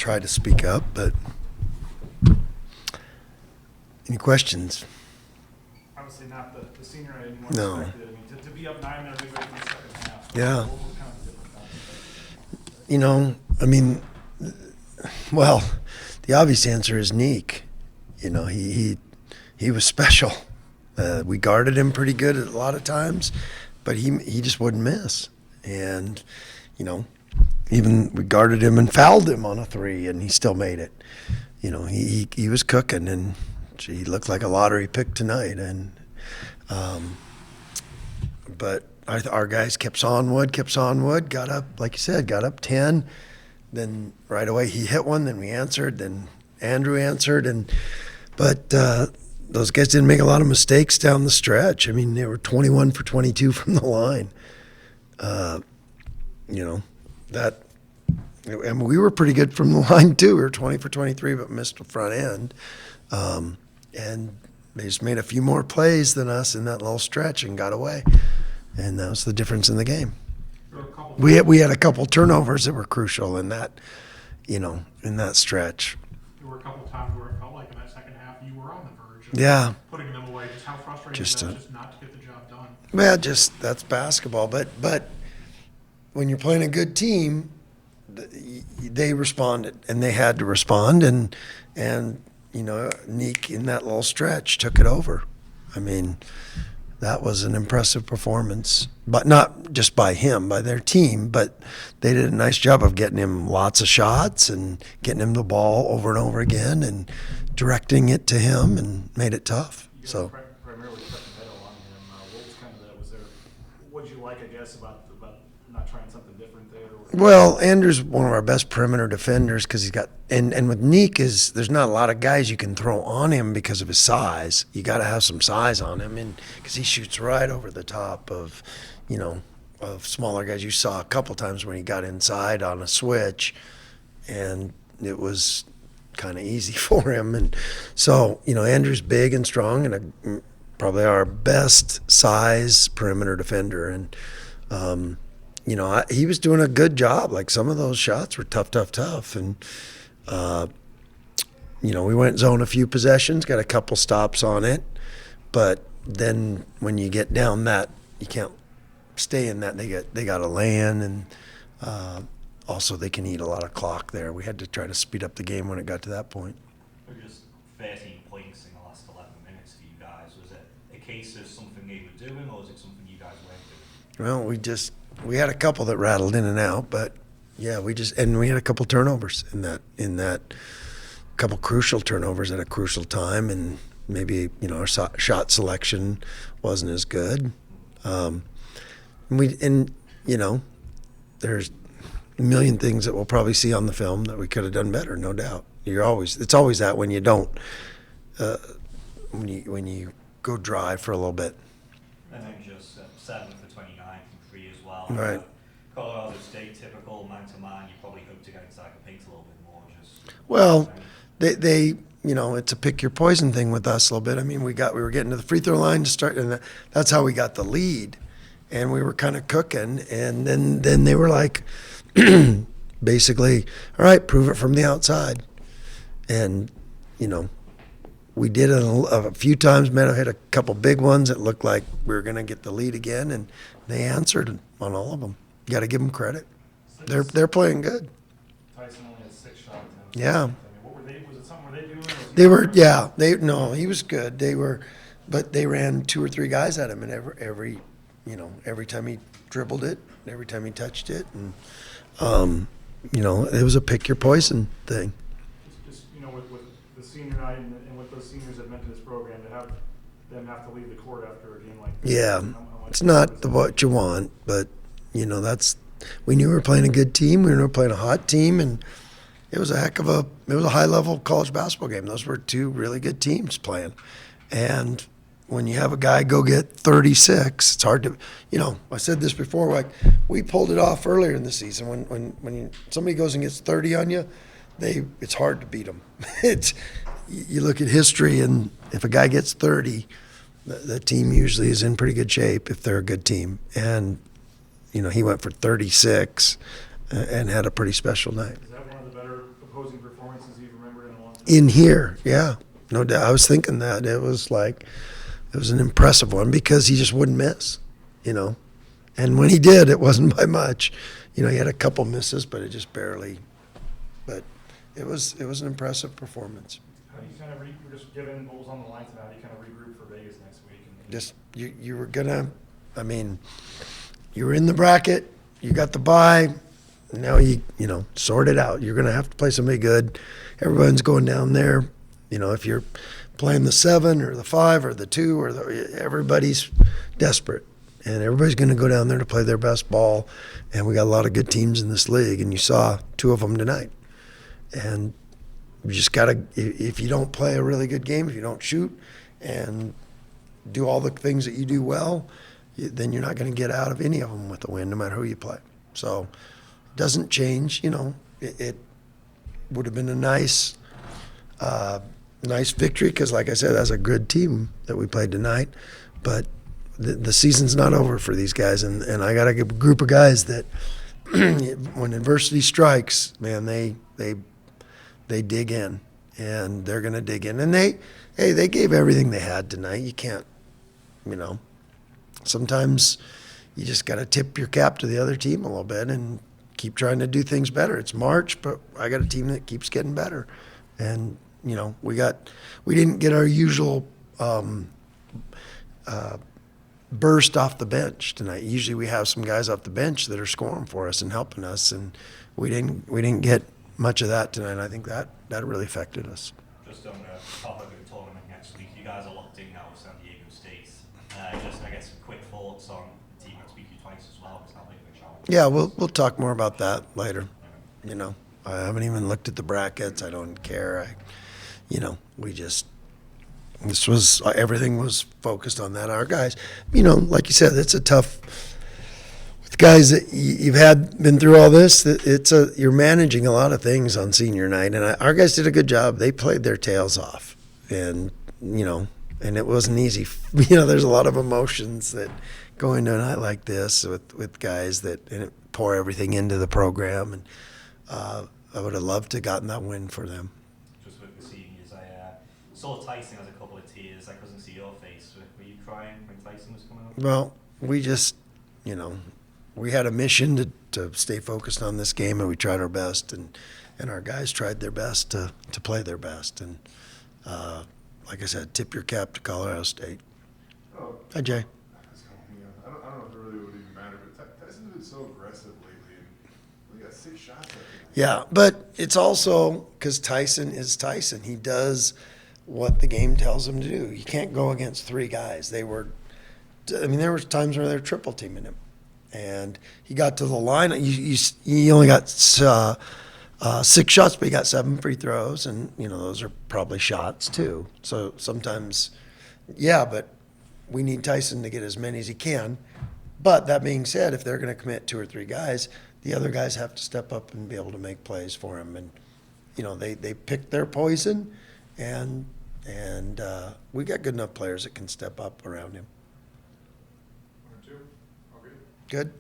try to speak up, but any questions? Obviously not the senior night anymore. No. Expected. I mean, to be up 9 there midway through the second half. Yeah. What was kind of different about it? You know, I mean, well, the obvious answer is Neek. You know, he was special. We guarded him pretty good a lot of times, but he just wouldn't miss. And, you know, even we guarded him and fouled him on a 3, and he still made it. You know, he was cooking, and he looked like a lottery pick tonight. And but our guys kept on wood, got up, like you said, got up 10. Then right away he hit one, then we answered, then Andrew answered, but those guys didn't make a lot of mistakes down the stretch. I mean, they were 21 for 22 from the line. You know, that, and we were pretty good from the line too. We were 20 for 23, but missed the front end. And they just made a few more plays than us in that little stretch and got away. And that was the difference in the game. We had a couple turnovers that were crucial in that, you know, in that stretch. There were a couple times where it felt like in that second half you were on the verge of putting them away. Just how frustrating is that just not to get the job done? Well, just that's basketball. But when you're playing a good team, they responded, and they had to respond, and you know, Neek in that little stretch took it over. I mean, that was an impressive performance, but not just by him, by their team, but they did a nice job of getting him lots of shots and getting him the ball over and over again and directing it to him and made it tough. You guys So primarily put the medal on him. What was kind of that? Was there? What did you like, I guess, about not trying something different there? well, Andrew's one of our best perimeter defenders because he's got and with Neek there's not a lot of guys you can throw on him because of his size. You got to have some size on him, and because he shoots right over the top of, you know, of smaller guys. You saw a couple times when he got inside on a switch, and it was kind of easy for him. And so, you know, Andrew's big and strong and probably our best size perimeter defender, and you know, he was doing a good job. Like, some of those shots were tough. And, you know, we went zone a few possessions, got a couple stops on it. But then when you get down that, you can't stay in that. They got to land, and also they can eat a lot of clock there. We had to try to speed up the game when it got to that point. There were just 13 points in the last 11 minutes for you guys. Was it a case of something they were doing, or was it something you guys weren't doing? Well, we had a couple that rattled in and out, but yeah, we had a couple turnovers in that couple crucial turnovers at a crucial time, and maybe, you know, our shot selection wasn't as good. And you know, there's a million things that we'll probably see on the film that we could have done better, no doubt. It's always that when you don't, when you go dry for a little bit. And then just 7 for 29 from 3 as well. Right. Colorado State, typical man-to-man, you probably hope to get inside the paint a little bit more. Well, they you know, it's a pick your poison thing with us a little bit. I mean, we were getting to the free throw line to start, and that's how we got the lead, and we were kind of cooking, and then they were like, basically, all right, prove it from the outside, and you know, we did it a few times. Meadow hit a couple big ones that looked like we were going to get the lead again, and they answered on all of them. You got to give them credit. They're playing good. Tyson only had 6 shots. Yeah. I mean, what were they? Was it something were they doing? They were, yeah. No, he was good. But they ran 2 or 3 guys at him, and every time he dribbled it, every time he touched it, and you know, it was a pick your poison thing. Just you know, with the senior night and what those seniors have meant to this program, to have them have to leave the court after a game like this. Yeah, how much it's not what you want, but you know, we knew we were playing a good team. We were playing a hot team, and it was a high level college basketball game. Those were 2 really good teams playing, and when you have a guy go get 36, it's hard to, you know, I said this before, like, we pulled it off earlier in the season. When somebody goes and gets 30 on you, it's hard to beat them. You look at history, and if a guy gets 30, the team usually is in pretty good shape if they're a good team. And, you know, he went for 36 and had a pretty special night. Is that one of the better opposing performances you've remembered in a long time? In here, yeah, no doubt. I was thinking that it was an impressive one because he just wouldn't miss, you know. And when he did, it wasn't by much. You know, he had a couple misses, but it just barely. But it was an impressive performance. How do you kind of we're just given what was on the line tonight, how do you kind of regroup for Vegas next week? And Just you were gonna, I mean, you were in the bracket, you got the bye. Now you know sort it out. You're gonna have to play somebody good. Everyone's going down there. You know, if you're playing the 7 or the 5 or the 2 or everybody's desperate. And everybody's going to go down there to play their best ball. And we got a lot of good teams in this league. And you saw 2 of them tonight. And you just got to, if you don't play a really good game, if you don't shoot and do all the things that you do well, then you're not going to get out of any of them with a win, no matter who you play. So it doesn't change. You know, it would have been a nice victory because, like I said, that's a good team that we played tonight. But the season's not over for these guys, and I got a group of guys that when adversity strikes, man, they dig in, and they're going to dig in. And they gave everything they had tonight. You can't, you know, sometimes you just got to tip your cap to the other team a little bit and keep trying to do things better. It's March, but I got a team that keeps getting better. And, you know, we didn't get our usual burst off the bench tonight. Usually we have some guys off the bench that are scoring for us and helping us, and we didn't get much of that tonight. I think that really affected us. Just on the topic of the tournament next week, you guys are locked in now with San Diego State. Just, I guess, some quick thoughts on the team that's beat you twice as well. It's not like a challenge. Yeah, we'll talk more about that later. You know, I haven't even looked at the brackets. I don't care. Everything was focused on that. Our guys, you know, like you said, it's a tough. With guys that you've been through all this, you're managing a lot of things on senior night, and our guys did a good job. They played their tails off, and you know, and it wasn't easy. You know, there's a lot of emotions that go into a night like this with guys that pour everything into the program, and I would have loved to have gotten that win for them. Just with the seniors, I saw Tyson has a couple of tears. I couldn't see your face. Were you crying when Tyson was coming up? Well, we just, you know, we had a mission to stay focused on this game, and we tried our best, and our guys tried their best to play their best. And like I said, tip your cap to Colorado State. Oh, Hi, Jay. I don't know if it really would even matter, but Tyson's been so aggressive lately, and we got 6 shots up there. Yeah, but it's also because Tyson is Tyson. He does what the game tells him to do. You can't go against 3 guys. There were times where they were triple teaming him, and he got to the line. He only got 6 shots, but he got 7 free throws, and you know those are probably shots too. So sometimes, yeah, but we need Tyson to get as many as he can. But that being said, if they're going to commit 2 or 3 guys, the other guys have to step up and be able to make plays for him. And you know they pick their poison, and we got good enough players that can step up around him. 1 or 2, all good. Good.